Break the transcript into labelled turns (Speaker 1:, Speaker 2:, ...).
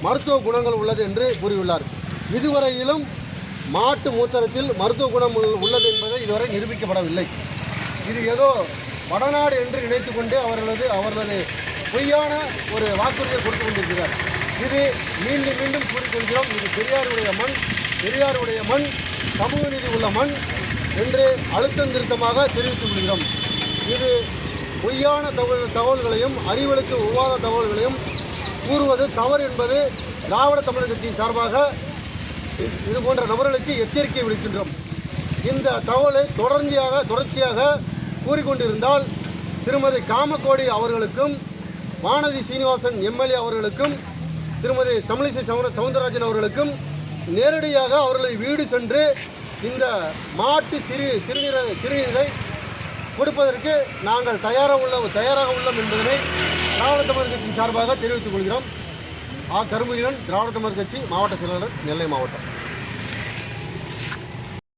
Speaker 1: மருத்துவ குணங்கள் உள்ளது என்று கூறியுள்ளார். இதுவரையிலும் மாட்டு மூத்திரத்தில் மருத்துவ குணம் உள்ளது என்பதை இதுவரை நிரூபிக்கப்படவில்லை. இது ஏதோ வடநாடு என்று நினைத்து கொண்டு அவர்களது பொய்யான ஒரு வாக்குறுதியை கொடுத்து கொண்டிருக்கிறார். இது மீண்டும் மீண்டும் கூறிக்கொள்கிறோம், இது பெரியாருடைய மண், சமூக நீதி உள்ள மண் என்று அழுத்தம் திருத்தமாக தெரிவித்துக் கொள்கிறோம். இது பொய்யான தகவல்களையும் அறிவுக்கு ஒவ்வாத தகவல்களையும் கூறுவது தவறு என்பது திராவிட தமிழர் கட்சியின் சார்பாக இது போன்ற நபர்களுக்கு எச்சரிக்கை விடுக்கின்றோம். இந்த தகவலை தொடர்ச்சியாக கூறிக்கொண்டிருந்தால் திருமதி காமக்கோடி அவர்களுக்கும் வானதி சீனிவாசன் எம்எல்ஏ அவர்களுக்கும் திருமதி தமிழிசை சவுந்தரராஜன் அவர்களுக்கும் நேரடியாக அவர்களை வீடு சென்று இந்த மாட்டு சிறுநீரை கொடுப்பதற்கு நாங்கள் தயாராக உள்ளோம் என்பதனை திராவிட தமிழர் கட்சியின் சார்பாக தெரிவித்துக் கொள்கிறோம். கரும்புலன், திராவிட தமிழர் கட்சி மாவட்ட செயலாளர், நெல்லை மாவட்டம்.